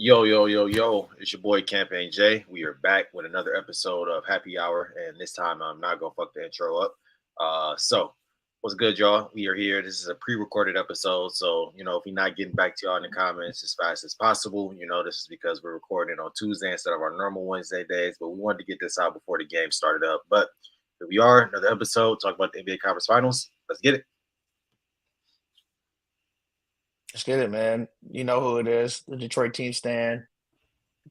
Yo, yo, yo, yo. It's your boy Campaign J. We are back with another episode of Happy Hour, and this time I'm not gonna fuck the intro up. So what's good, y'all? We are here. This is a pre-recorded episode, so if we're not getting back to y'all in the comments as fast as possible, this is because we're recording on Tuesday instead of our normal Wednesday days. But we wanted to get this out before the game started up. But here we are, another episode, talk about the NBA Conference Finals. Let's get it. Let's get it, man. You know who it is. The Detroit team stand.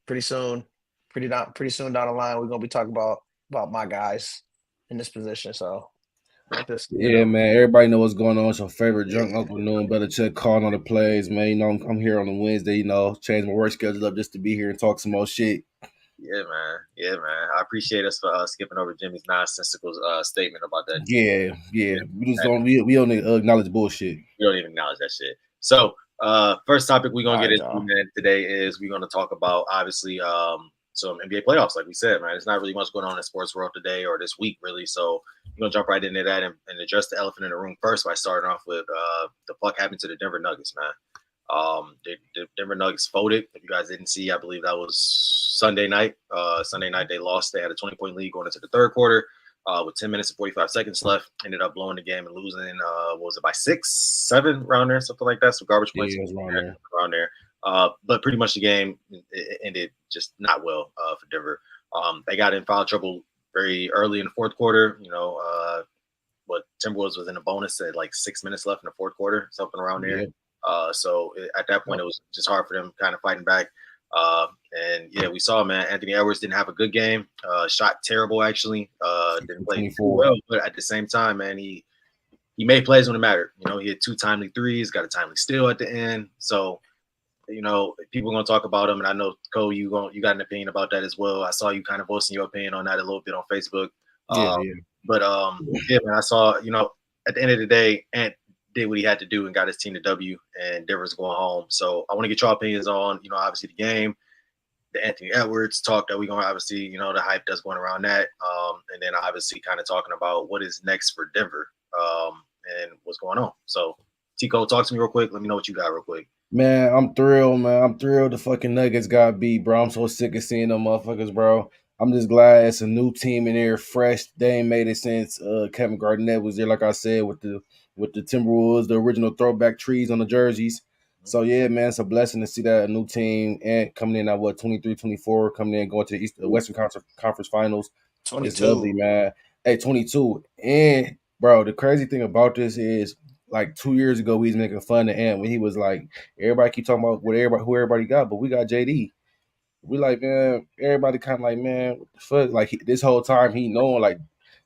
Pretty soon, pretty soon down the line, we're gonna be talking about my guys in this position. So let this, Yeah, man. Everybody know what's going on. It's your favorite drunk Uncle Noon Belichick calling on the plays, man. I'm here on a Wednesday. Change my work schedule up just to be here and talk some more shit. Yeah, man. Yeah, man. I appreciate us for skipping over Jimmy's nonsensical statement about that. Yeah. We just don't acknowledge bullshit. We don't even acknowledge that shit. So, first topic we're gonna get into, y'all. man, today is we're gonna talk about obviously some NBA playoffs, like we said, man. There's not really much going on in the sports world today or this week, really. So we're gonna jump right into that and address the elephant in the room first by starting off with the fuck happened to the Denver Nuggets, man. The Denver Nuggets folded. If you guys didn't see, I believe that was Sunday night. Sunday night they lost. They had a 20-point lead going into the third quarter. With 10 minutes and 45 seconds left, ended up blowing the game and losing. What was it, by 6-7 around there, something like that? Some garbage points around there. But pretty much the game it ended just not well for Denver. They got in foul trouble very early in the fourth quarter. But Timberwolves was in a bonus at like 6 minutes left in the fourth quarter, something around there. So at that point, it was just hard for them kind of fighting back. And yeah, we saw, man, Anthony Edwards didn't have a good game. Shot terrible, actually. Didn't play well, but at the same time, man, he made plays when it mattered. He had 2 timely threes, got a timely steal at the end. So, people are gonna talk about him, and I know Cole, you got an opinion about that as well. I saw you kind of voicing your opinion on that a little bit on Facebook. But yeah, man, I saw, at the end of the day, Ant did what he had to do and got his team to W, and Denver's going home. So I want to get your opinions on, obviously the game, the Anthony Edwards talk that we're going to obviously, the hype that's going around that. And then obviously kind of talking about what is next for Denver and what's going on. So Tico, talk to me real quick. Let me know what you got real quick. Man, I'm thrilled, man. I'm thrilled the fucking Nuggets got beat, bro. I'm so sick of seeing them motherfuckers, bro. I'm just glad it's a new team in there, fresh. They ain't made it since Kevin Garnett was there, like I said, with the Timberwolves, the original throwback trees on the jerseys. So, yeah, man, it's a blessing to see that a new team and coming in at, 23, 24, coming in, going to the Western Conference Finals. 22. It's lovely, man. Hey, 22. And, bro, the crazy thing about this is, like 2 years ago, we was making fun of Ant when he was like, everybody keep talking about who everybody got, but we got JD. We like, man, everybody kind of like, man, what the fuck? Like, this whole time he knowing, like,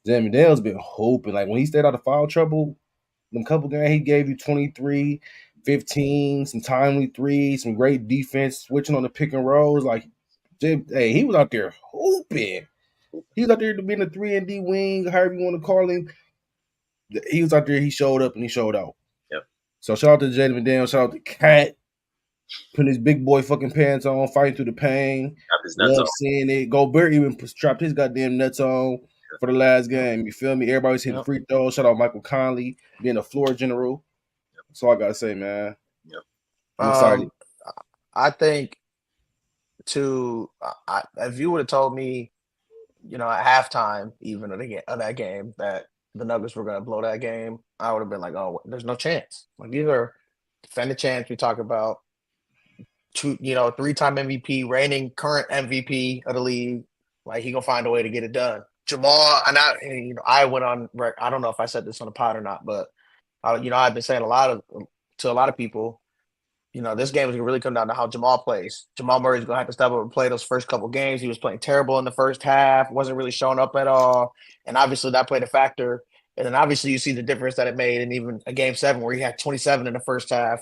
Jimmy Dale's been hoping. Like, when he stayed out of foul trouble, them couple games, he gave you 23, 15, some timely threes, some great defense, switching on the pick and rolls. Like, hey, he was out there hooping. He was out there to be in the 3-and-D wing, however you want to call him. He was out there, he showed up and he showed out. Yep. So shout out to Jaden McDaniel, shout out to Cat, putting his big boy fucking pants on, fighting through the pain. Love seeing it. Gobert even strapped his goddamn nuts on for the last game. You feel me? Everybody's hitting free throws. Shout out Michael Conley, being a floor general. That's all I gotta say, man. Yep. I'm excited. I think if you would have told me, at halftime even of that game that the Nuggets were going to blow that game, I would have been like, oh, there's no chance. Like, these are defended champs we talk about. 3-time MVP, reigning current MVP of the league. Like, he gonna find a way to get it done. Jamal, and I went on. I don't know if I said this on the pod or not, but I've been saying to a lot of people, this game is gonna really come down to how Jamal plays. Jamal Murray's gonna have to step up and play those first couple games. He was playing terrible in the first half, wasn't really showing up at all, and obviously that played a factor. And then obviously you see the difference that it made in even a game 7 where he had 27 in the first half.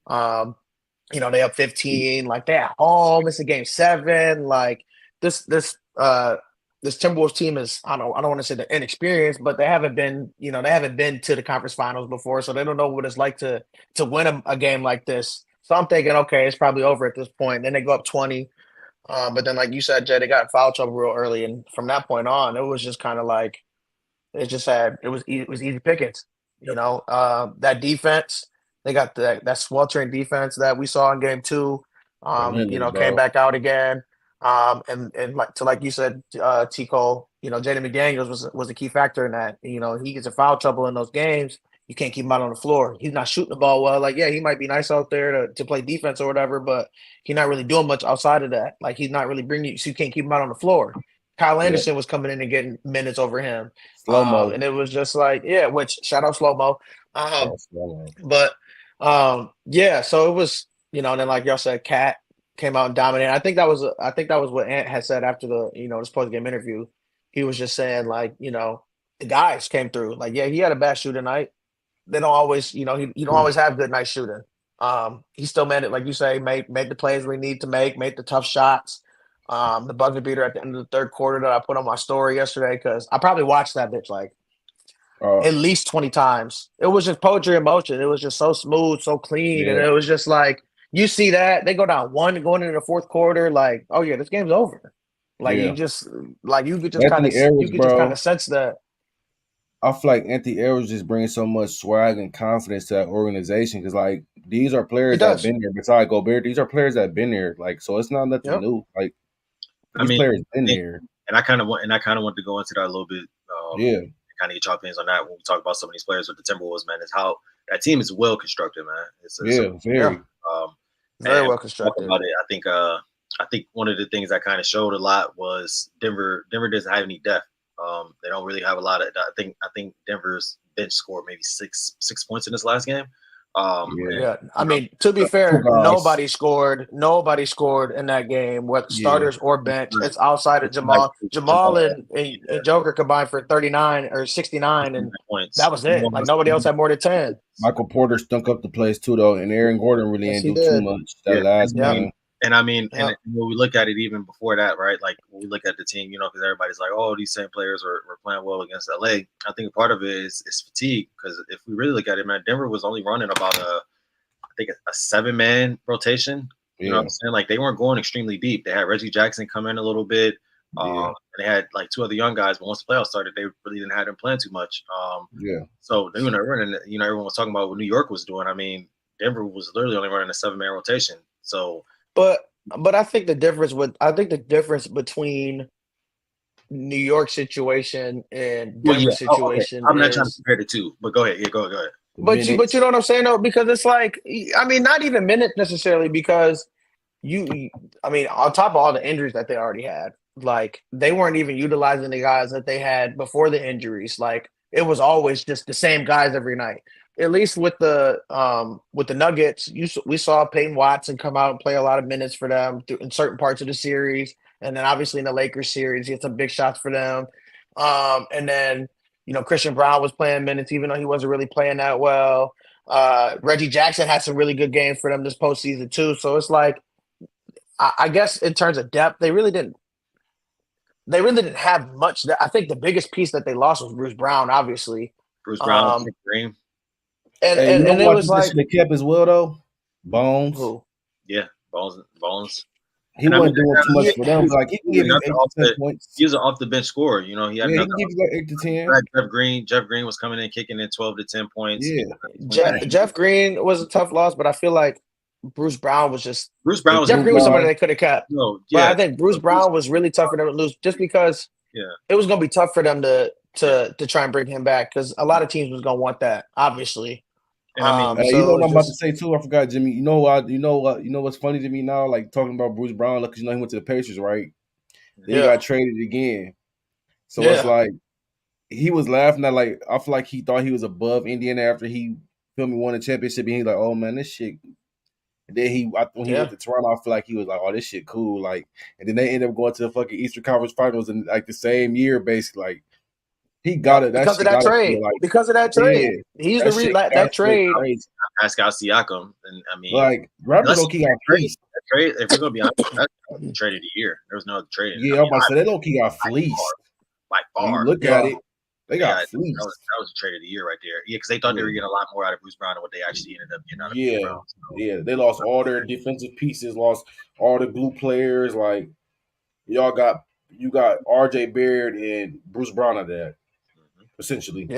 They up 15, like they at home. It's a game 7. Like this Timberwolves team is, I don't want to say they're inexperienced, but they haven't been to the conference finals before, so they don't know what it's like to win a game like this. So I'm thinking, okay, it's probably over at this point. Then they go up 20. But then, like you said, Jay, they got in foul trouble real early, and from that point on, it was just kind of like it was easy pickings. That defense, they got that sweltering defense that we saw in game 2. Relentless, Came bro. back out again. And like you said, T. Cole, Jaden McDaniels was a key factor in that. He gets in foul trouble in those games. You can't keep him out on the floor. He's not shooting the ball well. Like, yeah, he might be nice out there to play defense or whatever, but he's not really doing much outside of that. Like, he's not really bringing you, so you can't keep him out on the floor. Kyle Yeah. Anderson was coming in and getting minutes over him. Slow mo. And it was just like, yeah, which shout out slow mo. Slow-mo. But yeah, so it was, and then like y'all said, Cat came out and dominated. I think that was what Ant had said after the this post game interview. He was just saying like, the guys came through. Like, yeah, he had a bad shooting night. They don't always, he don't always have good night shooting. He still made it, like you say, made the plays we need to make, made the tough shots. The buzzer beater at the end of the third quarter that I put on my story yesterday, because I probably watched that bitch like at least 20 times. It was just poetry in motion. It was just so smooth, so clean. And it was just like, you see that they go down one going into the fourth quarter, like, oh yeah, this game's over. Like you just like you could just kind of sense that. I feel like Anthony Edwards just brings so much swag and confidence to that organization, because like these are players that have been there. Besides Gobert, these are players that have been there. Like, so it's not nothing new. Like these players been there. And I kind of want to go into that a little bit. Kind of get your opinions on that when we talk about some of these players with the Timberwolves, man. Is how that team is well constructed, man. It's very well constructed. About it, I think one of the things that kind of showed a lot was Denver. Denver doesn't have any depth. They don't really have a lot of. I think Denver's bench scored maybe six points in this last game. I mean, to be fair, nobody scored in that game, whether starters or bench. It's outside of Jamal. Jamal and Joker combined for 39 or 69, and points. That was it. Like nobody else had more than 10. Michael Porter stunk up the place too, though, and Aaron Gordon really ain't do too much that last game. And I mean, and when we look at it even before that, right? Like when we look at the team, because everybody's like, oh, these same players were playing well against LA. I think part of it is fatigue, because if we really look at it, man, Denver was only running about a 7-man rotation. You know what I'm saying? Like they weren't going extremely deep. They had Reggie Jackson come in a little bit. And they had like two other young guys, but once the playoffs started, they really didn't have them playing too much. So they were running, everyone was talking about what New York was doing. I mean, Denver was literally only running a 7-man rotation. So But I think the difference between New York situation and Denver situation. I'm not trying to compare the two, but go ahead. Yeah, go ahead. But you know what I'm saying though, because it's like, I mean, not even minutes necessarily, because on top of all the injuries that they already had, like they weren't even utilizing the guys that they had before the injuries. Like it was always just the same guys every night. At least with the Nuggets, we saw Peyton Watson come out and play a lot of minutes for them in certain parts of the series, and then obviously in the Lakers series, he had some big shots for them. And then Christian Brown was playing minutes, even though he wasn't really playing that well. Reggie Jackson had some really good games for them this postseason too. So it's like, I guess in terms of depth, they really didn't have much. I think the biggest piece that they lost was Bruce Brown, obviously. Bruce Brown, Green. And it was like they kept as well though. Bones. Yeah, Bones. He wasn't doing too much for them. Like he can give you 8 to 10 points. He was an off the bench scorer. He had. He can give you like 8 to 10. Jeff Green was coming in kicking in 12 to 10 points. Yeah. Jeff Green was a tough loss, but I feel like Bruce Brown was Jeff Green was somebody they could have kept. But I think Bruce Brown was really tough for them to lose, just because it was going to be tough for them to try and bring him back, because a lot of teams was going to want that, obviously. And you know what I'm about to say too? I forgot, Jimmy. You know what's funny to me now? Like talking about Bruce Brown, because he went to the Pacers, right? Then he got traded again. So it's like he was laughing at, like, I feel like he thought he was above Indiana after he won a championship, and he's like, oh man, this shit. And then when he went to Toronto, I feel like he was like, oh, this shit cool. Like, and then they ended up going to the fucking Eastern Conference Finals in like the same year, basically. Like, he got it. Because of that trade. Because of that trade. He's the reason that trade. Pascal Siakam. And I mean, like, Raptors low-key got fleeced. Trade, if we're going to be honest, that's the trade of the year. There was no other trade. Yeah, I'm about to say, they low-key got fleeced. By far. When you look at it, they got fleeced. That was a trade of the year right there. Yeah, because they thought they were getting a lot more out of Bruce Brown than what they actually ended up getting out of Bruce Brown. Yeah, they lost all their defensive pieces, lost all the glue players. Like, you got RJ Barrett and Bruce Brown out there. Essentially,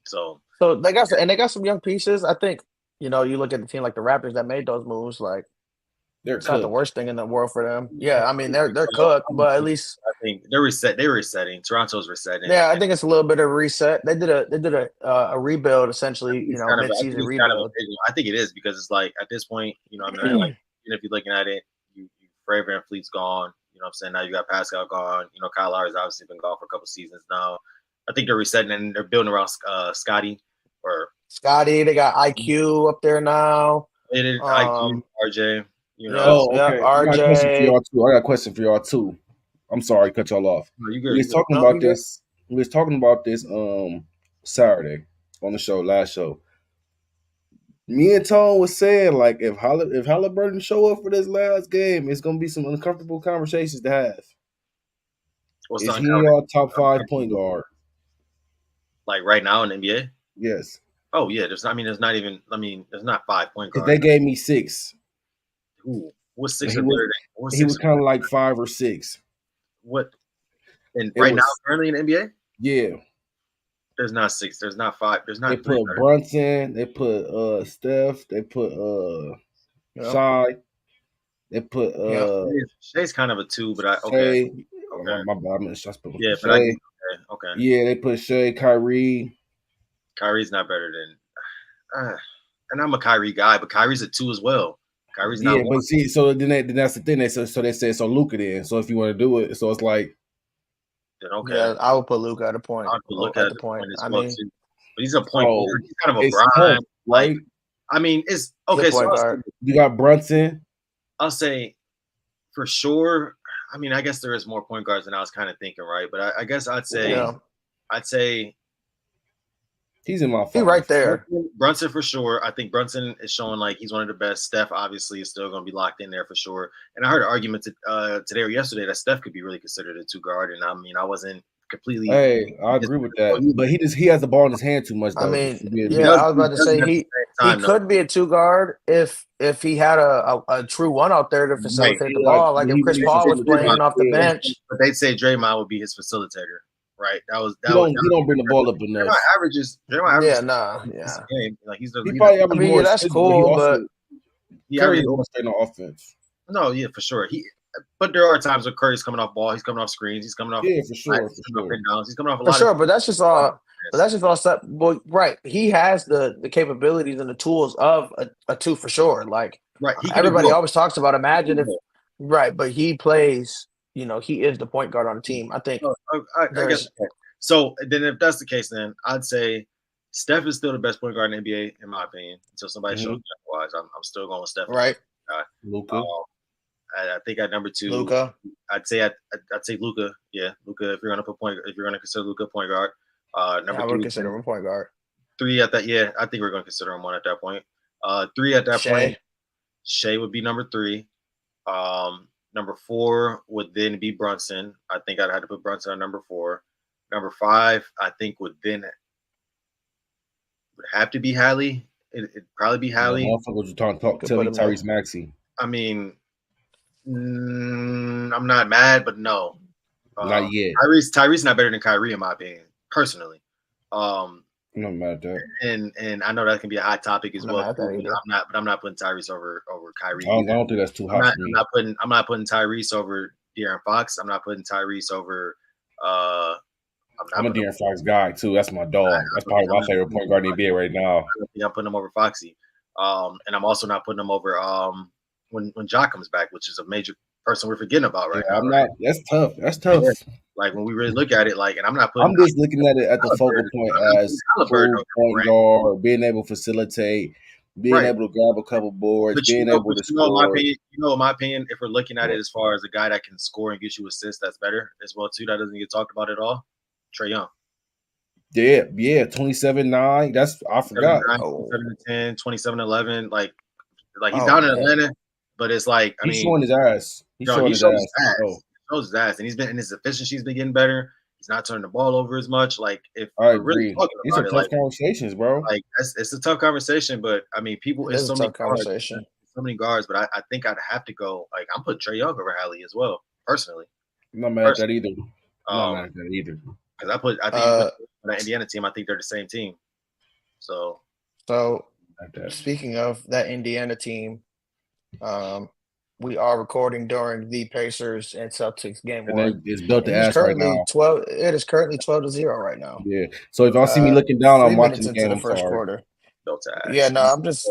So they got some young pieces. I think you look at the team like the Raptors that made those moves. Like They're It's not the cooked. worst thing in the world for them. Yeah, I mean they're cooked, but at least I think they're resetting. Toronto's resetting. yeah, I think it's a little bit of a reset. They did a rebuild essentially, It's kind of, I think mid-season it's kind of a rebuild. big one. I think it is because it's like at this point, I mean, like even if you're looking at it, you Fred VanVleet's gone. You know what I'm saying? Now you got Pascal gone. Kyle Lowry's obviously been gone for a couple seasons now. I think they're resetting and they're building around Scotty or Scotty, they got IQ up there now. IQ, RJ. Oh, okay. I got a question for RJ. y'all too. I got a question for y'all too. I'm sorry, cut y'all off. No, you We good. was talking No, about you good. this. We was talking about this Saturday on the show, last show. Me and Tone was saying like if Halliburton show up for this last game, it's gonna be some uncomfortable conversations to have. What's Is on he cover? our top 5 point guard? Like right now in the NBA? Yes. Oh yeah, there's not 5 point Because guards. they gave me 6. Ooh, what's And 6 he or was- better than? What's He 6 was kind of like 5 or 6. what? And It right now, was- currently in the NBA, Yeah. there's not 6. There's not 5. There's not They 3. put Brunson, they put Steph, they put Yeah. Shy, they put Shay's kind of a 2, but Shea. okay. Oh, my bad. I'm in Yeah, but Shea. okay. Yeah, they put Shea, Kyrie. Kyrie's not better than. And I'm a Kyrie guy, but Kyrie's a 2 as well. Kyrie's not Yeah, 1. but see, so then that's the thing. They said Luka then. So if you want to do it, so it's like Then okay. Yeah, I would put Luka at a point. I'd look at the point as I well mean, too. But he's a point guard. He's kind of a it's Brian. tough, right? I mean, it's he's okay. a point guard. You got Brunson. I'll say for sure. I mean, I guess there is more point guards than I was kind of thinking, right? But I guess I'd say He's in my He's phone. right there. Brunson for sure. I think Brunson is showing like he's one of the best. Steph obviously is still going to be locked in there for sure. And I heard an argument today or yesterday that Steph could be really considered a 2 guard. And I mean, I wasn't completely. Hey, I agree with that. But he has the ball in his hand too much. Though, I mean, Yeah, I was about to say he could be a 2 guard if he had a true one out there to facilitate the ball, like if Chris Paul was playing off the bench. But they'd say Draymond would be his facilitator, right? He don't bring the ball up enough. Draymond averages. Game. Like he's he probably averages more. That's cool, but he averages more on offense. No, yeah, for sure. But there are times when Curry's coming off ball. He's coming off screens. He's coming off. Yeah, for sure. He's coming off downs. He's coming off a for lot. Sure, but that's just all. But that's just all stuff. Well, right. He has the capabilities and the tools of a 2 for sure. Like right. Everybody always talks about. Imagine if right, but he plays. He is the point guard on the team. I think. I guess. So then, if that's the case, then I'd say Steph is still the best point guard in the NBA, in my opinion. Until somebody shows me otherwise, I'm still going with Steph. Right. Luka. I think at number 2, Luka. I'd say Luka. Yeah, Luka. If you're gonna consider Luka point guard, number 3. I would consider him point guard. 3 at that. Yeah, I think we're gonna consider him 1 at that point. 3 at that point. Shea would be number 3. Number 4 would then be Brunson. I think I'd have to put Brunson on number 4. Number 5, I think would have to be Hallie. It'd probably be Hallie. Motherfuckers talk. Tell me Tyrese Maxey. I mean, I'm not mad, but no. Not yet. Tyrese not better than Kyrie in my opinion, personally. I'm not mad at that. And I know that can be a hot topic as well. I'm not putting Tyrese over Kyrie. I don't think that's too hot for me. I'm not putting Tyrese over De'Aaron Fox. I'm not putting Tyrese over. I'm a De'Aaron Fox guy too. That's my dog. That's probably my favorite point guard in the NBA right now. I'm putting him over Foxy, and I'm also not putting him over when Ja comes back, which is a major person we're forgetting about right now. I'm not. That's tough. That's tough. Yeah. Like when we really look at it, like, and I'm not putting. I'm just looking at it at the focal point as point guard, being able to facilitate, being able to grab a couple boards, being able to score. In my opinion, if we're looking at it as far as a guy that can score and get you assists, that's better as well too. That doesn't get talked about at all. Trae Young. Yeah, 27-9. I forgot. 27-10, 27-11. Like he's down in Atlanta, but it's like he's showing his ass. He shows his ass. He shows his ass, and his efficiency's been getting better. He's not turning the ball over as much. Like if I agree, these are tough conversations, bro. Like it's a tough conversation, but I mean, it's so many conversation. So many guards, but I think I'd have to go. Like I'm putting Trae Young over Hallie as well, personally. I'm not mad at that either. Because I think that Indiana team, I think they're the same team. So speaking of that Indiana team, We are recording during the Pacers and Celtics game And one. it's built to It is ass right currently now. 12. It is currently 12-0 right now. Yeah. So if y'all see me looking down, 3 I'm watching minutes the into game. the I'm first sorry. quarter. Built to ass. Yeah, no,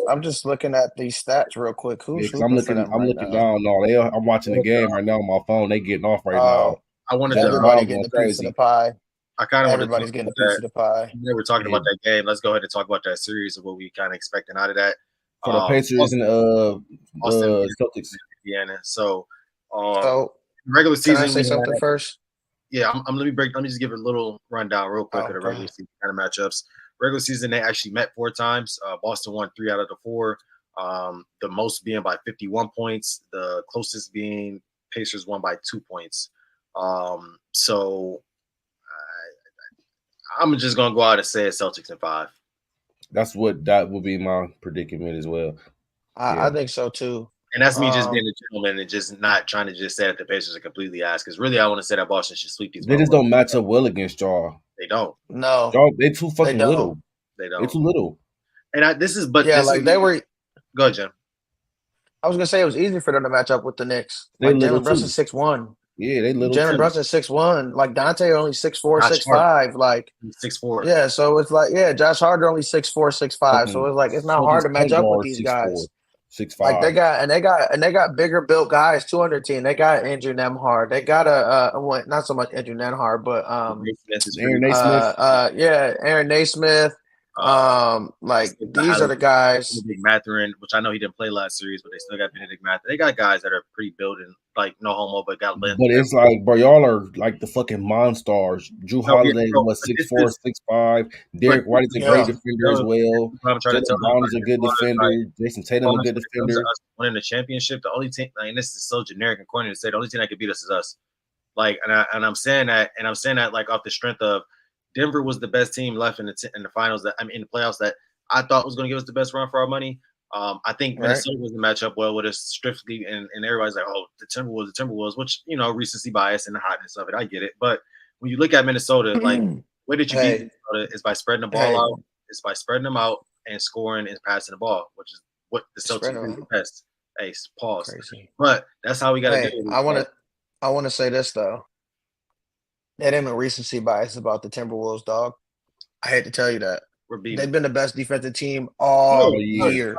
I'm just looking at these stats real quick. Yeah, Who's because I'm hooping for looking, them I'm right looking now? down. No, I'm watching the game right now on my phone. They getting off right now. I wanted Jaylen to. Everybody Brown getting going a piece of the crazy. pie. I kind of want to Everybody's talk getting a about piece that. of the pie. When we're talking Yeah. about that game, let's go ahead and talk about that series of what we kind of expecting out of that. For the Pacers and Boston, Celtics. Indiana. So, So, regular can I season, say something first? yeah, let me just give a little rundown real quick Oh, of the go regular ahead. season kind of matchups. Regular season, they actually met 4 times. Boston won 3 out of the 4. The most being by 51 points. The closest being Pacers won by 2 points. So I'm just gonna go out and say it's Celtics in 5. That would be my predicament as well. I think so too. And that's me just being a gentleman and just not trying to just say that the Pacers are completely ass. Because really, I want to say that Boston should sweep these. They just don't match up well against y'all. They don't. No, Y'all, they too fucking little. They don't. They too little. And this is, but yeah, this like is, they were. Go ahead, Jim. I was gonna say it was easy for them to match up with the Knicks. They Like little Jalen Brunson too. 6'1". Yeah, they little Jalen too. Brunson 6'1". Like Dante only 6'4", Josh 6'5". Like 6'4". yeah, so it's like Josh Hart only 6'4", 6'5". So it's like it's not hard to match up with these guys. 6'5". Like they got bigger built guys too on their team. They got Andrew Nemhard. They got not so much Andrew Nemhard, but Aaron Naismith. Aaron Naismith. Like these are the guys. Benedict Mathurin, which I know he didn't play last series, but they still got Benedict Mathurin. They got guys that are pretty building, like no homo, but got length. But it's like, bro, y'all are like the fucking monstars. Drew Holiday was 6'4", 6'5". Derek White is a great defender as well. Jaylen Brown is a good defender. Jason Tatum a good defender. Us winning the championship, the only team, and this is so generic and corny to say, the only team that could beat us is us. Like, and I'm saying that like off the strength of Denver was the best team left in the finals in the playoffs that I thought was going to give us the best run for our money. I think Minnesota was the matchup well with us strictly, and everybody's like, oh, the Timberwolves, which recency bias and the hotness of it, I get it. But when you look at Minnesota, like the way that you beat Minnesota is by spreading the ball out, it's by spreading them out and scoring and passing the ball, which is what the Celtics do the best. Hey, pause. Crazy. But that's how we got to do it. I want to say this though. That ain't a recency bias about the Timberwolves, dog. I hate to tell you that. They've been the best defensive team all year.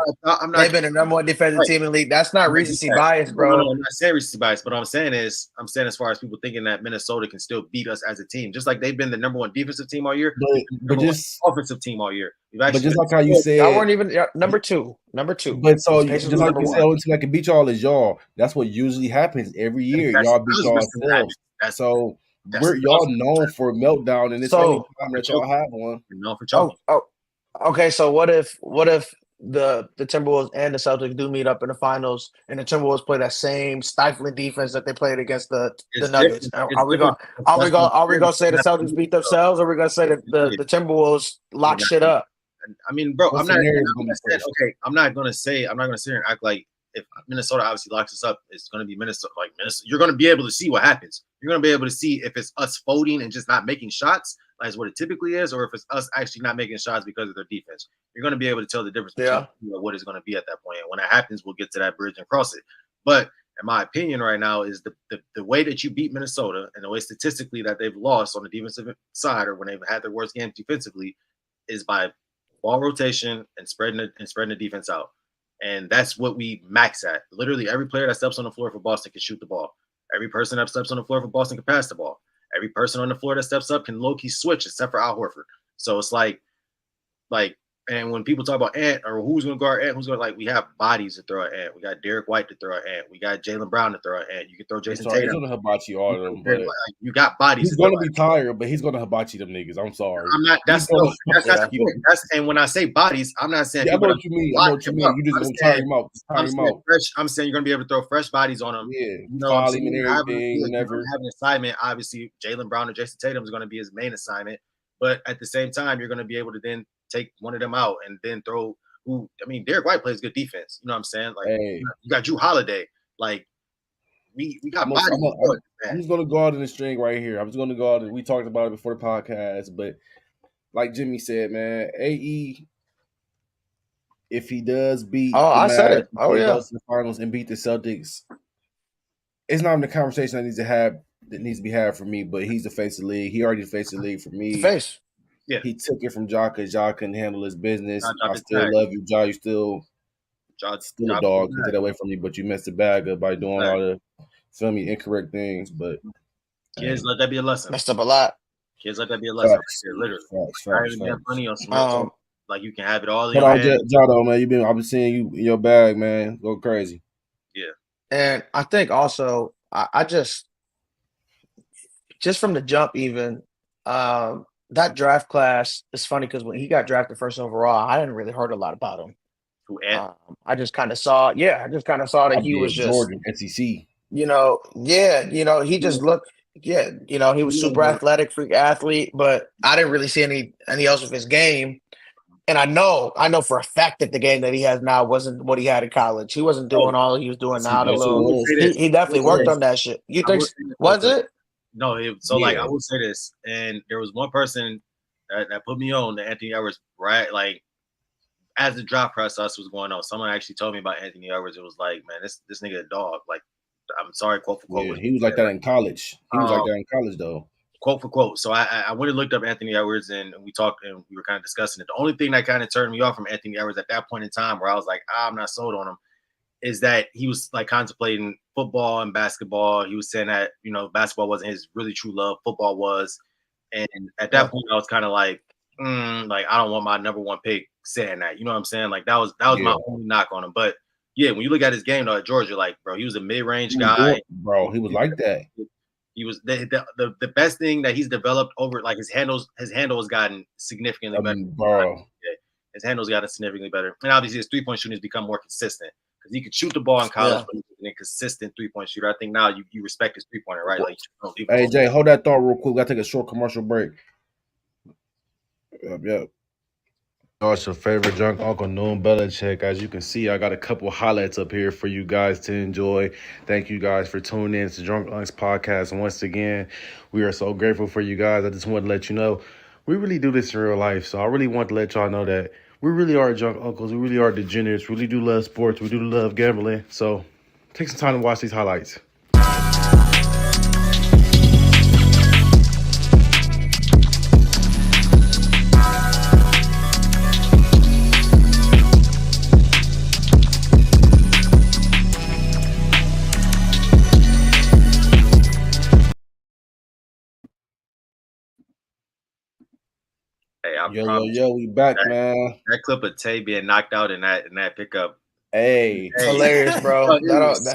They've been the number 1 defensive team in the league. That's not recency bias, bro. No, I'm not saying recency bias, but what I'm saying as far as people thinking that Minnesota can still beat us as a team, just like they've been the number 1 defensive team all year, but just offensive team all year. But just like how you said, y'all weren't even number two. But so just like you said, only team that can beat y'all is y'all. That's what usually happens every year. Y'all beat yourselves. So y'all known for a meltdown, and it's only time that y'all have one. Known for choking. Okay. So what if the Timberwolves and the Celtics do meet up in the finals, and the Timberwolves play that same stifling defense that they played against the Nuggets? Are we gonna say the Celtics beat themselves, or are we gonna say that the Timberwolves lock shit up? I mean, bro, I'm not gonna sit here and act like if Minnesota obviously locks us up, it's gonna be Minnesota. Like Minnesota, you're gonna be able to see what happens. You're gonna be able to see if it's us folding and just not making shots, like what it typically is, or if it's us actually not making shots because of their defense. You're gonna be able to tell the difference between what it's gonna be at that point. And when that happens, we'll get to that bridge and cross it. But in my opinion, right now is the way that you beat Minnesota and the way statistically that they've lost on the defensive side, or when they've had their worst game defensively, is by ball rotation and spreading the defense out. And that's what we max at. Literally every player that steps on the floor for Boston can shoot the ball. Every person that steps on the floor for Boston can pass the ball. Every person on the floor that steps up can low-key switch except for Al Horford. So it's like, and when people talk about Ant or who's going to guard Ant, we have bodies to throw at Ant. We got Derek White to throw at Ant. We got Jaylen Brown to throw at Ant. You can throw Jason Tatum. He's going to hibachi all of them. But you got bodies. He's going to be tired, but he's going to hibachi them niggas. I'm sorry. I'm not. That's and when I say bodies, I'm not saying. Yeah, I know what you mean. You just going to tire him out. I'm saying you're going to be able to throw fresh bodies on them. Yeah, foul him and everything. Whenever have an assignment, obviously Jaylen Brown and Jason Tatum is going to be his main assignment. But at the same time, you're going to be able to then take one of them out and then throw Derek White plays good defense. You know what I'm saying? Like you got Drew Holiday. Like we got bodies. I'm just gonna go out in the string right here. I'm just gonna go out and we talked about it before the podcast, but like Jimmy said, man, AE, if he does beat the finals and beat the Celtics, it's not even the conversation that needs to be had for me. But he's the face of the league. He already faced the league for me. The face. Yeah. He took it from Ja because Ja couldn't handle his business. Ja I still love you, Ja. You still a dog. Take that away from me, but you messed the bag up by doing all the incorrect things. But kids, let that be a lesson. Messed up a lot. Kids, let that be a lesson. Literally, facts. Money on some like you can have it all in but your hand. Ja, though, man, I've been seeing you in your bag, man. Go crazy. Yeah, and I think also I just from the jump, even that draft class is funny because when he got drafted first overall, I didn't really heard a lot about him. I just kind of saw, that he was just Georgia, SEC. He just looked, he was super athletic, freak athlete, but I didn't really see any else of his game. And I know for a fact that the game that he has now wasn't what he had in college. He wasn't doing all he was doing now. He definitely worked on that shit. You think was it? No, I will say this, and there was one person that put me on the Anthony Edwards, right? Like as the draft process was going on, someone actually told me about Anthony Edwards. It was like, man, this nigga a dog. Like, I'm sorry, quote for quote. Yeah, he was like that in college. He was like that in college, though. Quote for quote. So I went and looked up Anthony Edwards, and we talked, and we were kind of discussing it. The only thing that kind of turned me off from Anthony Edwards at that point in time, where I was like, I'm not sold on him, is that he was like contemplating football and basketball. He was saying that, basketball wasn't his really true love. Football was. And at that point, I was kind of like, I don't want my number one pick saying that. You know what I'm saying? Like that was my only knock on him. But yeah, when you look at his game though at Georgia, like, bro, he was a mid-range guy. Bro, he was like that. He was the best thing that he's developed over, like his handle has gotten significantly better. Bro. His handle's gotten significantly better. And obviously his 3-point shooting has become more consistent. Because he could shoot the ball in college, but he's an inconsistent 3-point shooter. I think now you respect his 3-pointer, right? Like, hey, Jay, hold that thought real quick. We got to take a short commercial break. Yep. Oh, it's your favorite drunk uncle, Noam Belichick. As you can see, I got a couple highlights up here for you guys to enjoy. Thank you guys for tuning in to Drunk Unks Podcast. And once again, we are so grateful for you guys. I just want to let you know, we really do this in real life. So I really want to let y'all know that we really are drunk uncles. We really are degenerates. We really do love sports. We do love gambling. So take some time to watch these highlights. Hey, yo, we back, man. That clip of Tay being knocked out in that pickup. Hey, hilarious, bro.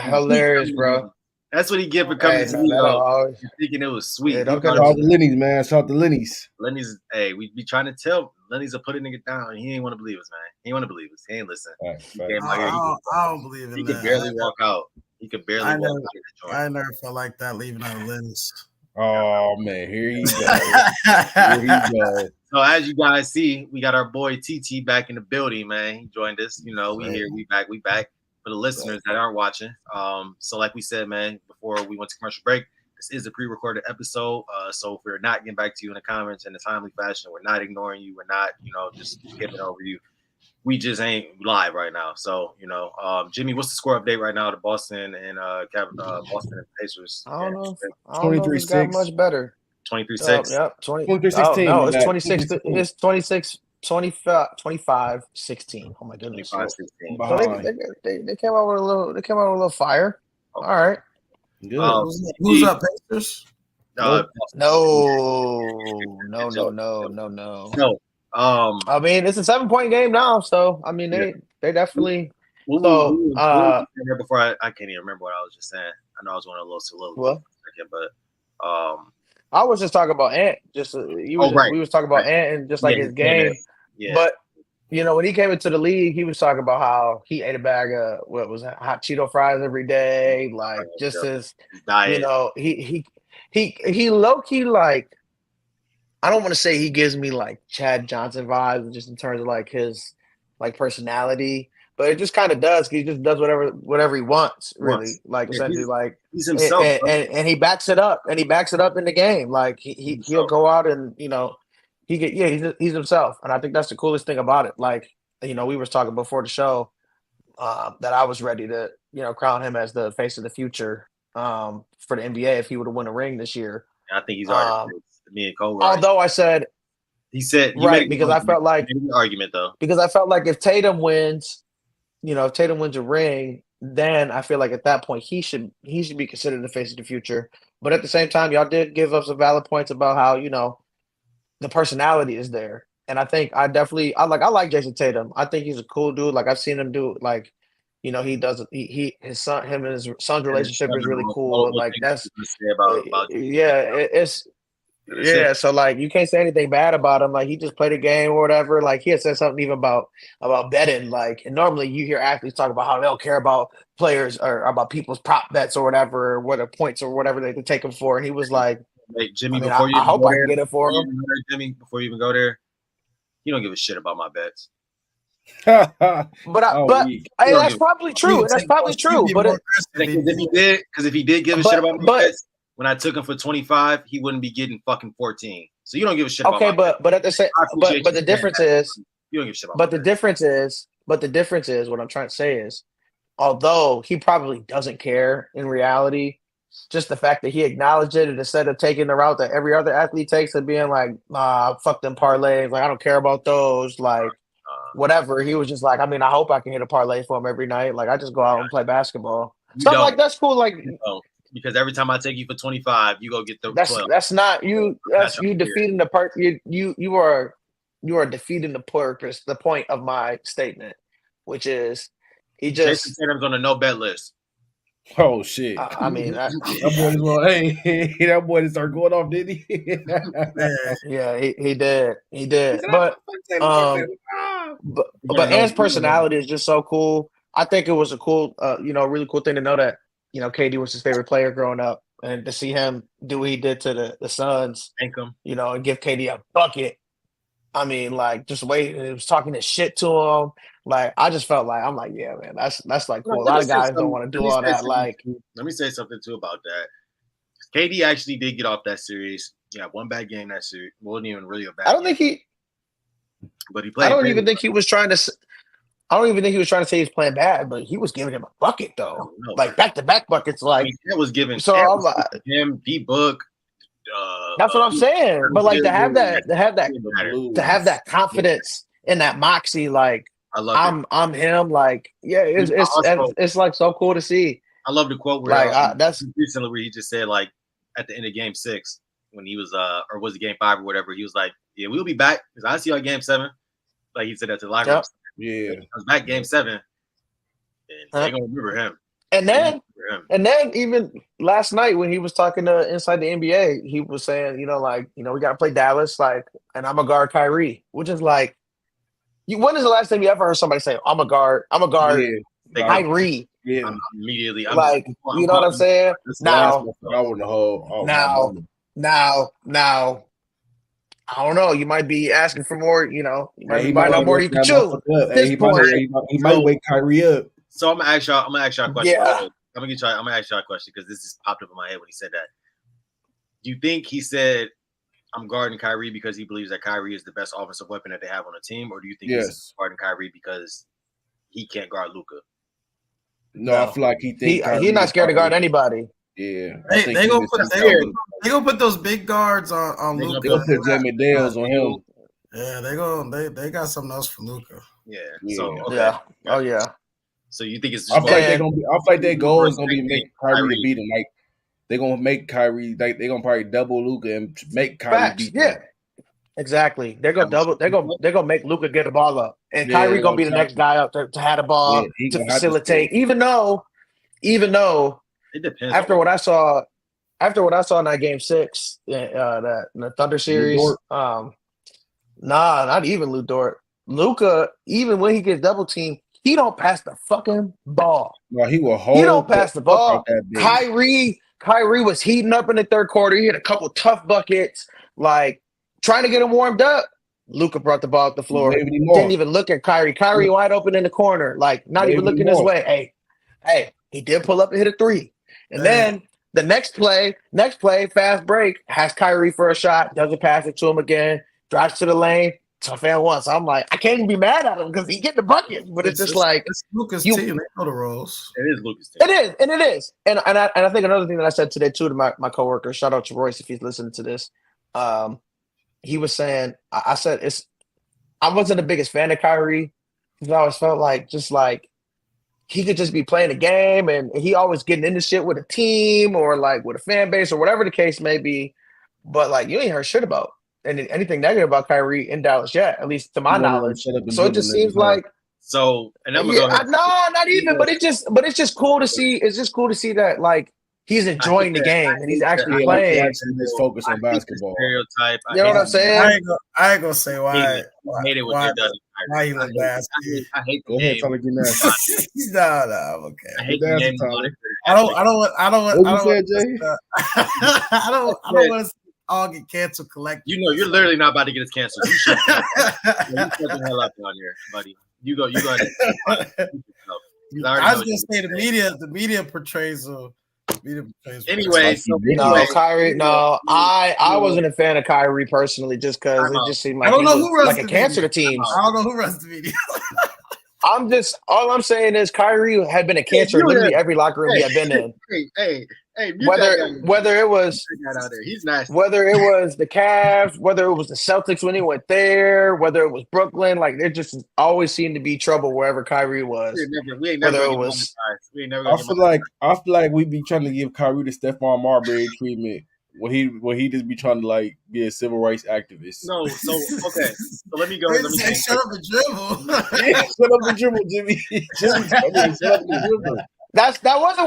Hilarious, bro. That's what he get for coming to me. Thinking it was sweet. Shout out to Lenny's, man. Shout out to Lenny's. Lenny's, hey, we be trying to tell Lenny's to put a nigga down, and he ain't want to believe us, man. He ain't want to believe us. He ain't listen. I don't believe in that. He could barely walk out. I never felt like that leaving out of Lenny's. Oh man, here you go. So as you guys see, we got our boy TT back in the building, man. He joined us. We here, we back. For the listeners that aren't watching. So like we said, man, before we went to commercial break, this is a pre-recorded episode. So if we're not getting back to you in the comments in a timely fashion, we're not ignoring you. We're not, just skipping over you. We just ain't live right now. So, Jimmy, what's the score update right now to Boston and Boston and Pacers? I don't know. 23-6. Got much better. 23-6. Yep. 23-16. No, it's 26. It's 26. 25-16. Oh my goodness. 25-16. So they came out with a little. They came out with a little fire. Okay. All right. Good. Who's up, Pacers? No. I mean, it's a 7-point game now, so I mean, they definitely. Before I can't even remember what I was just saying. I know I was going a little soliloquy for a second, but I was just talking about Ant. We was talking about Ant and just like his game. Yeah. But when he came into the league, he was talking about how he ate a bag of hot Cheeto fries every day, like just his diet. He low key, like, I don't want to say he gives me like Chad Johnson vibes, just in terms of like his like personality, but it just kind of does. He just does whatever he wants, really. Like essentially, like he's himself, and he backs it up, and he backs it up in the game. Like he'll go out and he's himself, and I think that's the coolest thing about it. Like we were talking before the show that I was ready to crown him as the face of the future for the NBA if he would have won a ring this year. I think he's already me and Cole. Although I said he said right because I felt like argument though because I felt like if Tatum wins, if Tatum wins a ring, then I feel like at that point he should be considered the face of the future. But at the same time, y'all did give us some valid points about how the personality is there. And I think I like Jason Tatum. I think he's a cool dude. Like I've seen him do he does his and his son's relationship is really cool. Like that's so like you can't say anything bad about him. Like he just played a game or whatever. Like he had said something even about betting. Like and normally you hear athletes talk about how they don't care about players or about people's prop bets or whatever, or what points or whatever they can take them for. And he was like, Jimmy, I hope I can get it for him. Jimmy, before you even go there, you don't give a shit about my bets. But that's probably true. That's probably true. But if he did give a shit about my bets, when I took him for 25, he wouldn't be getting fucking 14. So you don't give a shit about my bets. But at the same but the difference is you don't give a shit about but the difference is what I'm trying to say is although he probably doesn't care in reality, just the fact that he acknowledged it and instead of taking the route that every other athlete takes and being like, fuck them parlays, like I don't care about those, like whatever. He was just like, I hope I can hit a parlay for him every night. Like I just go out and play basketball. Something like that's cool. Like because every time I take you for 25, you go get the 12. That's not you. That's you defeating the part. You are defeating the purpose, the point of my statement, which is he just Jason Tatum's on the no bet list. Oh shit! that boy just started going off, didn't he? Yeah, he did. But Ant's personality is just so cool. I think it was a cool, really cool thing to know that KD was his favorite player growing up, and to see him do what he did to the Suns, thank him, and give KD a bucket. Just wait, it was talking this shit to him. Like I just felt like I'm like, yeah, man, that's like cool. A lot of guys don't want to do all that. Like, let me say something too about that. KD actually did get off that series. Yeah, one bad game that series wasn't even really a bad. But he played. I don't even think he was trying to say he was playing bad, but he was giving him a bucket though, like back-to-back buckets. Like that was given. So him, D-Book. That's what I'm saying. But like to have that confidence and that moxie, like I'm him. Like it's like so cool to see. I love the quote where that's recently where he just said like at the end of Game 6 when he was or was it Game 5 or whatever, he was like, yeah, we'll be back because I see you at Game 7. Like he said that to the locker room. Yeah, he comes back Game 7, and they're gonna remember him. And then even last night when he was talking to Inside the NBA, he was saying, we got to play Dallas, like, and I'm a guard Kyrie, which is like, when is the last time you ever heard somebody say, I'm a guard Kyrie? Yeah, immediately. You know what I'm saying? Now, I don't know. You might be asking for more. You might know more you can chew. He might wake Kyrie up. So I'm gonna ask y'all a question. Yeah. I'm gonna ask y'all a question because this just popped up in my head when he said that. Do you think he said I'm guarding Kyrie because he believes that Kyrie is the best offensive weapon that they have on the team, or do you think he's guarding Kyrie because he can't guard Luka? No, I feel like he's not scared to guard anybody. Yeah, they gonna put those big guards on Luka. They gonna put Jamie Dales on him. Yeah, they got something else for Luka. Yeah. So yeah. Oh yeah. So you think it's? I feel like their goal is gonna be make Kyrie beat him. Like they're gonna make Kyrie. Like they're gonna probably double Luka and make Kyrie beat him. Yeah. Exactly. They're gonna make Luka get the ball up, and Kyrie gonna be the next guy up to have the ball to facilitate. Even though it depends. After what I saw in that Game 6, the Thunder series, not even Lu Dort. Luka, even when he gets double teamed, he don't pass the fucking ball. No, he will hold. He don't pass the ball. Kyrie was heating up in the third quarter. He had a couple tough buckets, like trying to get him warmed up. Luka brought the ball up the floor. Didn't even look at Kyrie. Kyrie wide open in the corner, like not even looking his way. Hey, he did pull up and hit a three. And then the next play, fast break, has Kyrie for a shot, doesn't pass it to him again, drives to the lane, a fan wants. I'm like, I can't even be mad at him because he getting the bucket. But it's just like it's Luka's team. They know the roles. It is Luka's team. It is. And I think another thing that I said today too to my coworker, shout out to Royce if he's listening to this. He was saying, I said I wasn't the biggest fan of Kyrie because I always felt like just like he could just be playing a game and he always getting into shit with a team or like with a fan base or whatever the case may be. But like you ain't heard shit about anything negative about Kyrie in Dallas yet, at least to my knowledge. So it just seems like and I'm gonna not even, but it's just cool to see. It's just cool to see that like he's enjoying the game and he's actually playing. Actually, just focus on basketball. Stereotype. You know what I'm saying? I ain't gonna say why. I hate it when they're done. Why he look nasty? I hate the Go ahead, game. tell me get nasty. No, I'm okay. I hate the game. I don't. What you said, Jay? I don't want to all get canceled collectively. You know, you're literally not about to get us canceled. You shut the hell up on here, buddy. You go. Ahead. I was gonna say the media portrays a. Anyway, no, Kyrie. No, I wasn't a fan of Kyrie personally, just because it just seemed like he was like a cancer to teams. I don't know who runs the media. All I'm saying is Kyrie had been a cancer in literally every locker room he had been in. Hey, whether it was he's nice. Whether it was the Cavs, whether it was the Celtics when he went there, whether it was Brooklyn, like there just always seemed to be trouble wherever Kyrie was. We ain't never I feel like we be trying to give Kyrie the Stephon Marbury treatment. When he just be trying to like be a civil rights activist. No, so okay. So let me go. Shut up and dribble. Shut up and dribble, Jimmy. Shut up and dribble. That wasn't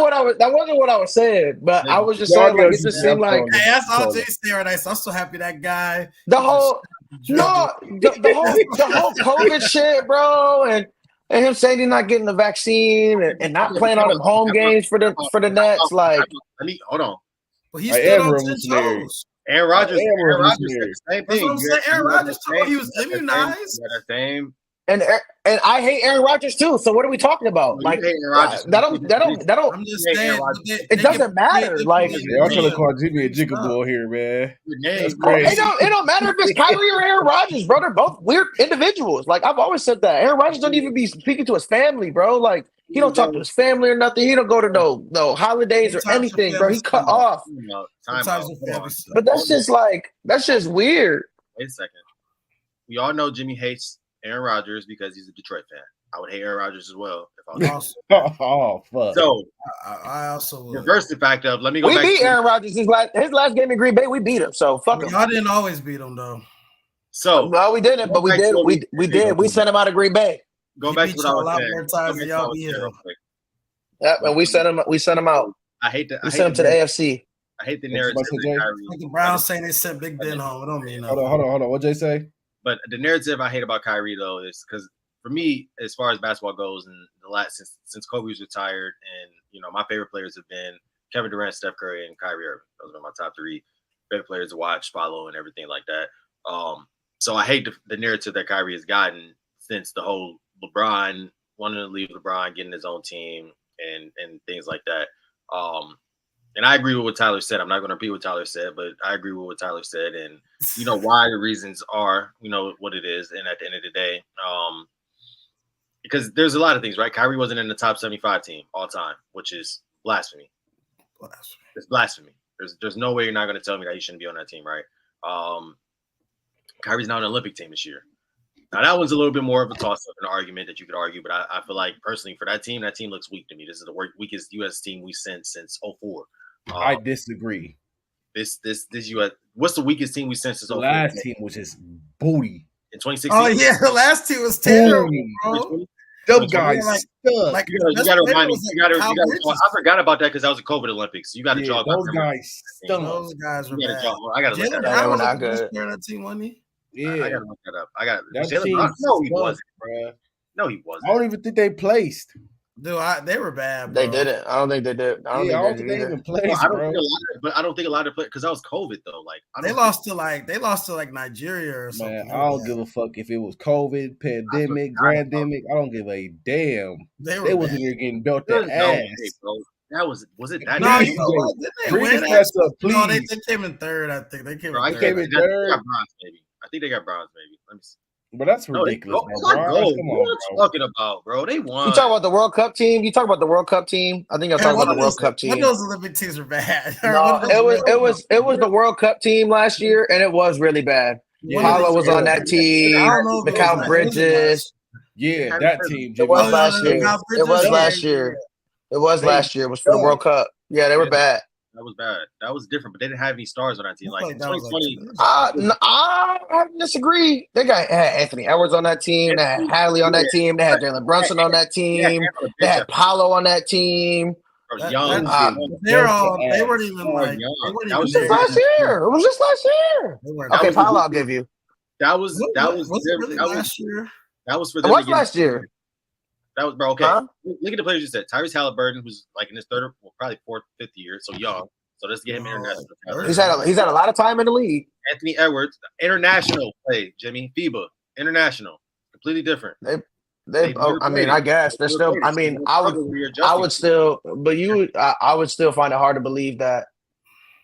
what I was saying, but I was just saying like it just seemed like hey, that's all Jay saying right. So I'm so happy that guy. The whole COVID shit, bro, and him saying he's not getting the vaccine and not playing all them home games for the Nets. Like, hold on. Well, he's still on 10 toes. Aaron Rodgers said the same thing. That's what I'm saying. Aaron Rodgers told he was immunized. And I hate Aaron Rodgers too. So what are we talking about? Like that don't. I'm just saying it doesn't matter. Like y'all trying to call Jimmy a jigaboo here, man. That's crazy. It don't matter if it's Kyrie or Aaron Rodgers, bro. They're both weird individuals. Like I've always said that. Aaron Rodgers don't even be speaking to his family, bro. Like he don't talk to his family or nothing. He don't go to no holidays or anything, bro. He cut off. But that's just weird. Wait a second. We all know Jimmy hates Aaron Rodgers because he's a Detroit fan. I would hate Aaron Rodgers as well if I was. Oh fuck! So I also would. Reverse the fact of let me go. We beat Aaron Rodgers his last game in Green Bay. We beat him. So fuck him. Y'all didn't always beat him though. So no, we didn't. But we did. We did. We sent him out of Green Bay. Go back to what I was saying. More times than y'all beat him. Yeah, and we sent him out. I hate that. We sent him to the AFC. I hate the narrative. Like the Browns saying they sent Big Ben home. It don't mean nothing. Hold on. What'd Jay say? But the narrative I hate about Kyrie though is because for me, as far as basketball goes, and the last since Kobe was retired, and my favorite players have been Kevin Durant, Steph Curry, and Kyrie Irving. Those are my top three favorite players to watch, follow, and everything like that. So I hate the narrative that Kyrie has gotten since the whole LeBron wanting to leave LeBron, getting his own team, and things like that. And I agree with what Tyler said. I'm not going to repeat what Tyler said, but I agree with what Tyler said. And why the reasons are, what it is. And at the end of the day, because there's a lot of things, right? Kyrie wasn't in the top 75 team all time, which is blasphemy. It's blasphemy. There's no way you're not going to tell me that he shouldn't be on that team, right? Kyrie's not on the Olympic team this year. Now, that one's a little bit more of a toss-up, an argument that you could argue, but I feel like, personally, for that team looks weak to me. This is the weakest U.S. team we've sent since 2004. I disagree. This U.S. What's the weakest team we sent since 2004? The last team was just booty. In 2016? Oh, yeah, the last team was terrible, bro. Them guys like you got to remind me. I forgot about that because that was a COVID Olympics. You got to jog. Those guys stunk. Those guys were bad. I got to look that up. Jalen was not good. That team, wasn't he? Yeah, I gotta look that up. That team no, he wasn't, bro. No, he wasn't. I don't even think they placed. Dude, they were bad, bro. They didn't. I don't think they did. I don't think they even placed, bro. I don't think a lot of players because that was COVID though. Like they lost to Nigeria or something. Man, I don't give a fuck if it was COVID, pandemic, grandemic. I don't give a damn. They wasn't here getting built their ass. Bro. That was it that? No, you know what? Didn't they win that? No, they came in third. I think they came in third. They came in third. I think they got bronze, maybe. Let me see. But that's No, ridiculous, it's bro. not Bron, gold. come What on, are you bro. talking about, bro? They won. You talk about the World Cup team. You talk about the World Cup team. I think you're talking about the World Cup team. One of those Olympic teams are bad. No, it was the World Cup team last year, and it was really bad. Yeah, Paulo was on that I team. don't know if it was Mikal like- Bridges. Yeah, that team. It was Oh, last year. Mikal It was Bridges, last yeah. year. It was last year. It was for the World Cup. Yeah, they were bad. That was bad. That was different, but they didn't have any stars on that team. Like I thought that was 2020, No, I disagree. They got Anthony Edwards on that team. They had Hadley on that team. They had Jalen Brunson on that team. They had Paulo on that team. young. They weren't even like. That was just last year. It was just last year. Okay, Paulo, I'll give you. That was really last year. That was for It them. was last year. That was, bro. Okay, Huh? Look at the players you said. Tyrese Halliburton, who's like in his third, well, probably fourth, fifth year, so young. So let's get him international. He's had a lot of time in the league. Anthony Edwards, international play. Jimmy FIBA, international, completely different. I mean, I guess they're still. I mean, I would still, but I would still find it hard to believe that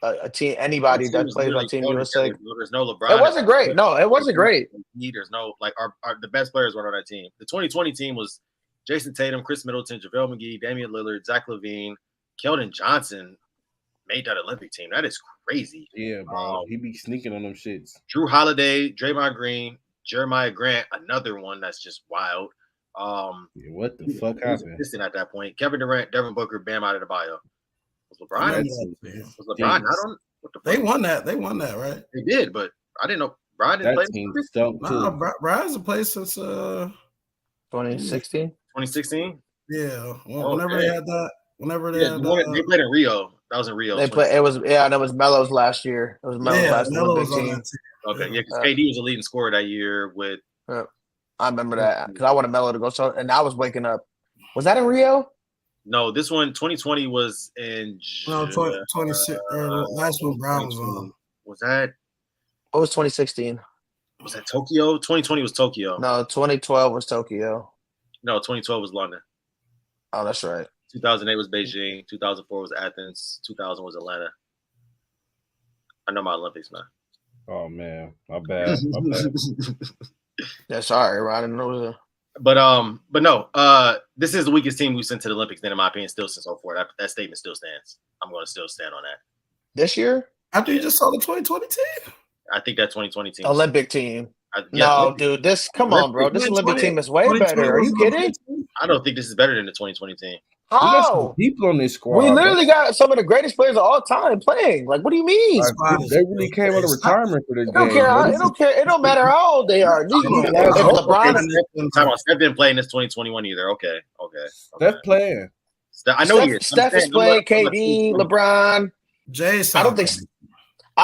a team, anybody that plays on Team USA. There's no LeBron. It wasn't great. No, it wasn't great. There's no like our the best players weren't on that team. The 2020 team was Jason Tatum, Chris Middleton, JaVale McGee, Damian Lillard, Zach LaVine, Keldon Johnson made that Olympic team. That is crazy. Yeah, bro. He be sneaking on them shits. Drew Holiday, Draymond Green, Jeremiah Grant, another one that's just wild. What the fuck happened? At that point, Kevin Durant, Devin Booker, Bam Adebayo. Was LeBron? Was LeBron not on? What the fuck? They won that. They won that, right? They did, but I didn't know Brian didn't play. Brian hasn't played since 2016. 2016. Yeah, whenever they had that. Whenever they had they played in Rio. That was in Rio. They played. It was that was Melo's last year. It was Melo's last Olympic team. Okay, yeah, because KD was a leading scorer that year with. I remember that because I wanted Melo to go. So, and I was waking up. Was that in Rio? No, this one 2020 was in. No, 26. Last one Brown was on. Was that? What was 2016? Was that Tokyo? 2020 was Tokyo. No, 2012 was Tokyo. No, 2012 was London. Oh, that's right. 2008 was Beijing. 2004 was Athens. 2000 was Atlanta. I know my Olympics, man. Oh man, my bad. Yeah, sorry, I didn't know. But no, this is the weakest team we sent to the Olympics. Then, in my opinion, still since 04. That statement still stands. I'm going to still stand on that. This year? After you just saw the 2020 team? I think that 2020 team. Olympic team. Dude, come on, bro. This Olympic team is way better. Are you kidding? I don't think this is better than the 2020 team. How? People on this squad. We literally got some of the greatest players of all time playing. Like, what do you mean? They really came out of retirement for this game. It don't care. It don't matter how old they are. LeBron, Steph didn't play in this 2021 either. Okay. Steph playing. I know he is. Steph is playing. KD, LeBron. I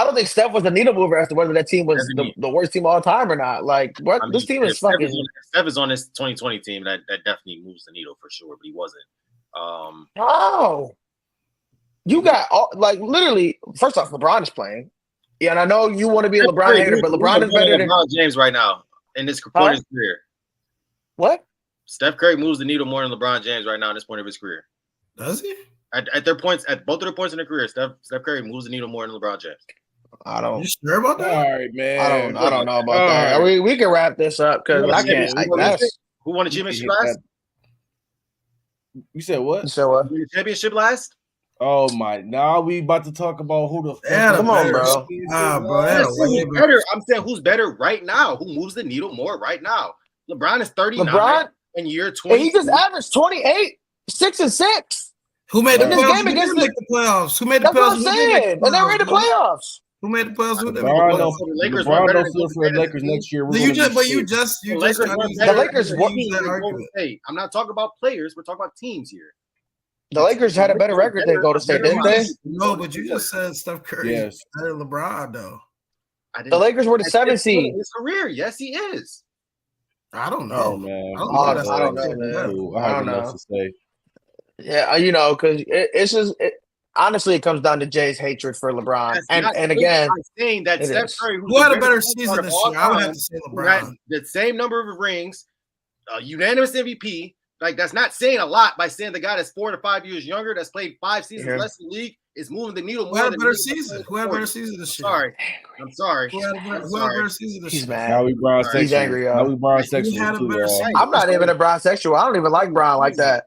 don't think Steph was the needle mover as to whether that team was the worst team of all time or not. Like, what? This team is fucking. Steph is on this 2020 team. That definitely moves the needle for sure, but he wasn't. Oh, you got literally. First off, LeBron is playing. Yeah, and I know you want to be a LeBron hater, but LeBron is better than LeBron James right now in this point of his career. What? Steph Curry moves the needle more than LeBron James right now in this point of his career. Does he? At their points, at both of their points in their career, Steph Curry moves the needle more than LeBron James. I don't. You sure about that? All right, man. I don't know about that. We can wrap this up because I can't. Who won the championship last? You said what? You said what? The championship last? Oh my! Now we about to talk about who the fuck. Come on, bro. Who's better? I'm saying who's better right now? Who moves the needle more right now? LeBron is 39 in year 20. And he just averaged 28, 6 and 6. Who made the playoffs? Who made the playoffs? Who made the playoffs? That's what I'm saying. And they were in the playoffs. Who made the playoffs? LeBron don't feel for the Lakers next year. The Lakers. I'm not talking about players. We're talking about teams here. The Lakers had a better record than Golden State, didn't they? No, but you just said Steph Curry is better than LeBron, though. The Lakers were the 7th seed. His career, yes, he is. I don't know, man. I don't know, man. I have enough to say. Yeah, because it's just honestly, it comes down to Jay's hatred for LeBron, and again, I'm saying that Steph Curry, who had a better season this year, I would have to say LeBron. The same number of rings, unanimous MVP. Like, that's not saying a lot by saying the guy that's 4 to 5 years younger, that's played 5 seasons less in the league, is moving the needle Who more had a than better season? Who had a better season this year? I'm sorry. Who had a better season this He's year? mad. Now we Brown He's sexual. angry, Now we Brown Who sexual had a too, better y'all. season? I'm not even a Brown sexual. I don't even like Brown like that.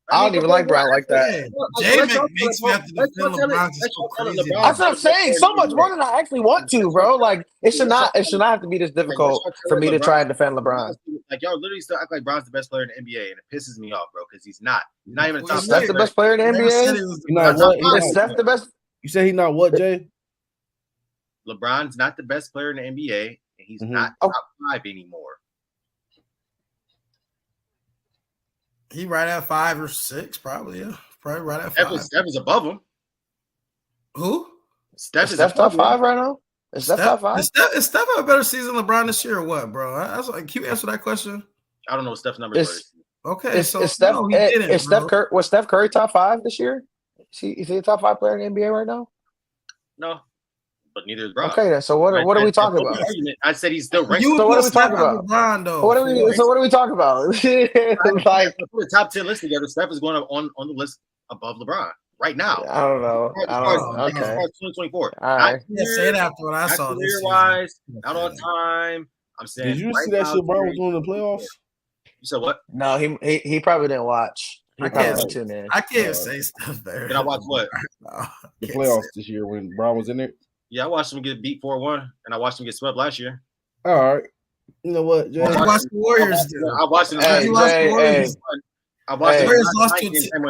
I don't even like Brown like that. Jay makes me have to defend LeBron just go crazy. That's what I'm saying. So much more than I actually want to, bro. Like it should not have to be this difficult for me to try and defend LeBron. Like y'all literally still act like Brown's the best player in the NBA, and it pisses me off, bro, because he's not. He's not even the top. Is Steph the best player in the NBA? Is Steph the best? You say he's not what, Jay? LeBron's not the best player in the NBA, and he's not top 5 anymore. He right at 5 or 6, probably. Yeah, probably right at 5. Steph is above him. Who? Steph is top 5 right now. Is Steph top 5? Is Steph have a better season than LeBron this year or what, bro? That's like, can you answer that question? I don't know what Steph's numbers are. Okay, so Steph, no, he didn't, is Steph Curry, was Steph Curry top 5 this year? Is he a top 5 player in the NBA right now? No, but neither is Brown. Okay, then. So what are we talking about? I said he's still ranked. So what are we talking about? LeBron, though. What are we talking about? Like put a top 10 list together. Steph is going on the list above LeBron right now. I don't know. Okay. 2024. All right. Say it after what I saw this wise, not on time. I'm saying. Did you see that shit Brown was doing in the playoffs? You said what? No, he probably didn't watch. I can't say stuff there. Did I watch what? The playoffs this year when Brown was in there. Yeah, I watched him get beat 4-1, and I watched him get swept last year. All right. You know what, Jay? I watched the Warriors. I watched the Warriors. I watched the Warriors lost to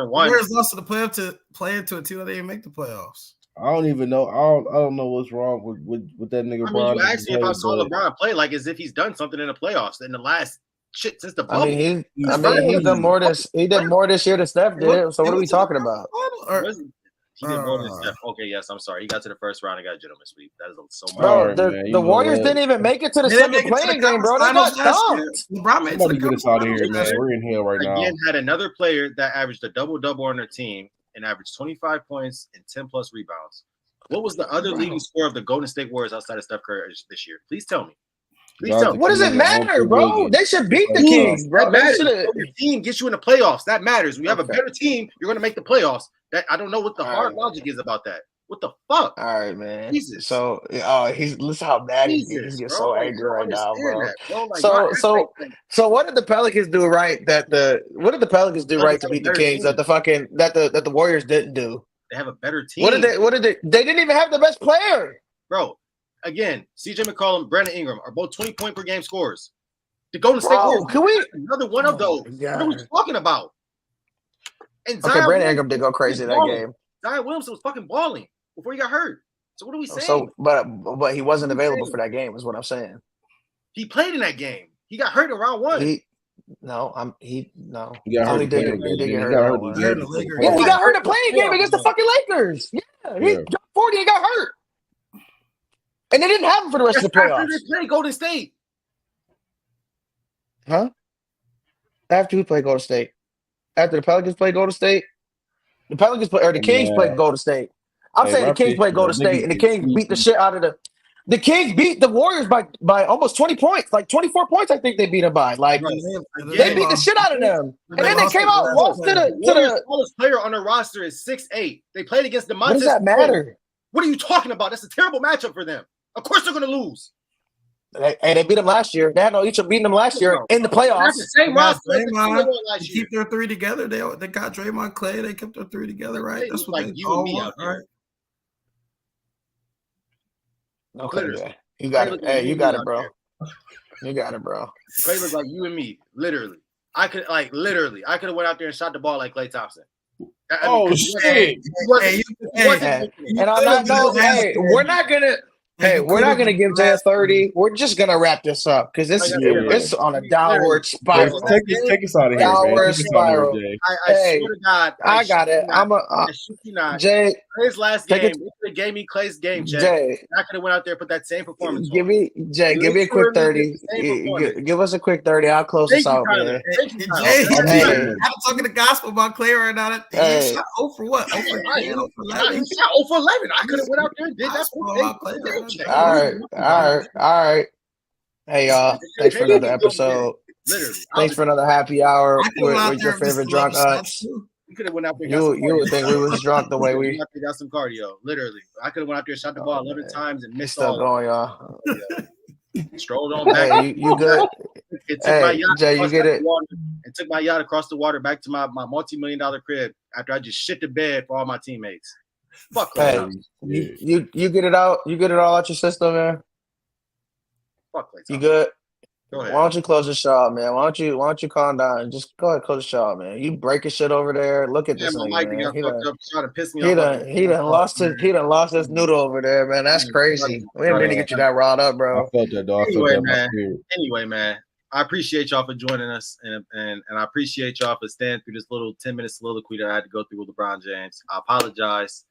Warriors lost to the playoff to play into a team that they didn't make the playoffs. I don't even know. I don't know what's wrong with that nigga. I mean, you asked me if I saw LeBron play like as if he's done something in the playoffs in the last shit since the bubble. He's done more he did more this year than Steph did. So what are we talking about? He did more than Steph. Okay, yes, I'm sorry. He got to the first round and got a gentleman sweep. That is so much. Bro, the Warriors didn't even make it to the second playing game, bro. They got dumped. LeBron made it. Get us out of here, man. We're in hell right now. Again, had another player that averaged a double-double on their team and averaged 25 points and 10-plus rebounds. What was the other leading scorer of the Golden State Warriors outside of Steph Curry this year? Please tell me. What does it matter, bro? They should beat the Kings, bro. Your team gets you in the playoffs. That matters. When you have a better team, you're going to make the playoffs. That I don't know what the hard logic is about that. What the fuck? All right, man. Jesus. So, listen how mad he is. He's getting so angry right now, bro. So what did the Pelicans do right what did the Pelicans do right to beat the Kings that the Warriors didn't do? They have a better team. What did they didn't even have the best player. Bro, again, CJ McCollum, Brandon Ingram are both 20-point per game scorers. The Golden State Warriors, can we another one of those? What are we talking about? And Brandon Ingram did go crazy that game. Zion Williamson was fucking balling before he got hurt. So what are we saying? So, but he wasn't available for that game, is what I'm saying. He played in that game. He got hurt in round 1. He got hurt. He got hurt in the playing game against the fucking Lakers. Yeah, he dropped 40 and got hurt. And they didn't have him for the rest of the playoffs. After they played Golden State. Huh? After who played Golden State? After the Pelicans played Golden State? The Kings played Golden State. I'm saying the Kings played Golden State, and the Kings beat the shit out of the Kings beat the Warriors by almost 20 points, like 24 points. I think they beat them by. Like they beat the shit out of them, and then they came out and lost to the tallest player on their roster is 6'8". They played against DeMontis. What does that matter? What are you talking about? That's a terrible matchup for them. Of course they're going to lose. Hey, they beat them last year. They had no each of beating them last year in the playoffs. That's the same roster. They keep their 3 together. They got Draymond, Clay. They kept their 3 together, right? That's what like you and me out there. Okay, yeah. You got it. Hey, you got it, bro. You got it, bro. Clay was like you and me, literally. I could have went out there and shot the ball like Klay Thompson. Shit! And I'm not. We're not gonna. Hey, we're not going to give Jay a 30. We're just going to wrap this up because it's on a downward spiral. Take us out of here, downward spiral. I swear to God. I got it. Jay. Clay's last game. They gave me Clay's game, Jay. I could have went out there and put that same performance. Give me a quick 30. Give us a quick 30. I'll close this out, man. I'm talking the gospel about Clay right now. He shot 0 for what? 0 for 11. He shot 0 for 11. I could have went out there and did that. All right. Hey, y'all. Thanks for another episode. Thanks for another happy hour with your favorite drunk ups. We could have went out there. And You would think we was drunk the way we got some cardio. Literally, I could have went out there, shot the ball 11 times, and missed still all. Going, y'all. Strolled on back. Hey, you good? It took my yacht Jay, you get it? And took my yacht across the water back to my multi-million-dollar crib after I just shit the bed for all my teammates. Fuck. Hey, you get it out. You get it all out your system, man. Fuck. You good? Go ahead. Why don't you close the show, man? Why don't you calm down and just go ahead and close the show, man? You breaking shit over there. Look at this nigga, man. He done lost his noodle over there, man. That's crazy. We didn't mean to get you that riled up, bro. I felt that, dog. Anyway, man. I appreciate y'all for joining us, and I appreciate y'all for staying through this little 10-minute soliloquy that I had to go through with LeBron James. I apologize.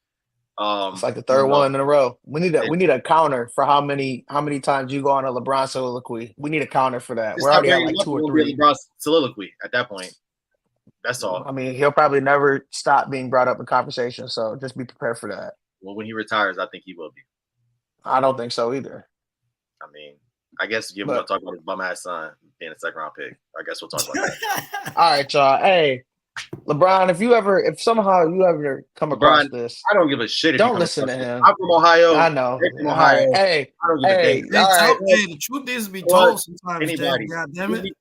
It's like the third one in a row. We need a counter for how many times you go on a LeBron soliloquy. We need a counter for that. We're already at like 2 or 3. LeBron soliloquy at that point. That's all. I mean, he'll probably never stop being brought up in conversation. So just be prepared for that. Well, when he retires, I think he will be. I don't think so either. I mean, I guess we're going to talk about his bum ass son being a second round pick. I guess we'll talk about that. All right, y'all. Hey, LeBron, if somehow you ever come across this, I don't give a shit. Don't listen to him. I'm from Ohio. I know. From Ohio. Hey, I don't give a damn. The truth needs to be told sometimes. Anybody. God damn it.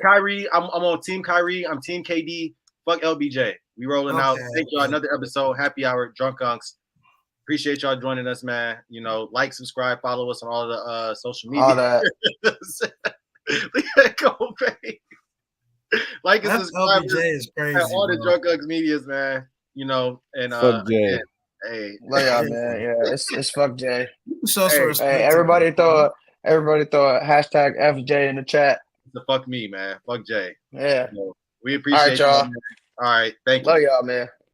Kyrie. I'm on Team Kyrie. I'm Team KD. Fuck LBJ. We rolling out. Thank y'all. Another episode. Happy Hour. Drunk Unks. Appreciate y'all joining us, man. You know, like, subscribe, follow us on all the social media. All that. Go, babe. Like and subscribe is crazy, all the Drunk Unks medias, man. You know, and fuck Jay. Hey, love y'all, man. Yeah, it's fuck Jay. Hey, everybody throw a hashtag FJ in the chat. The fuck me, man. Fuck Jay. Yeah. We appreciate y'all. All right, thank you. Love y'all, man.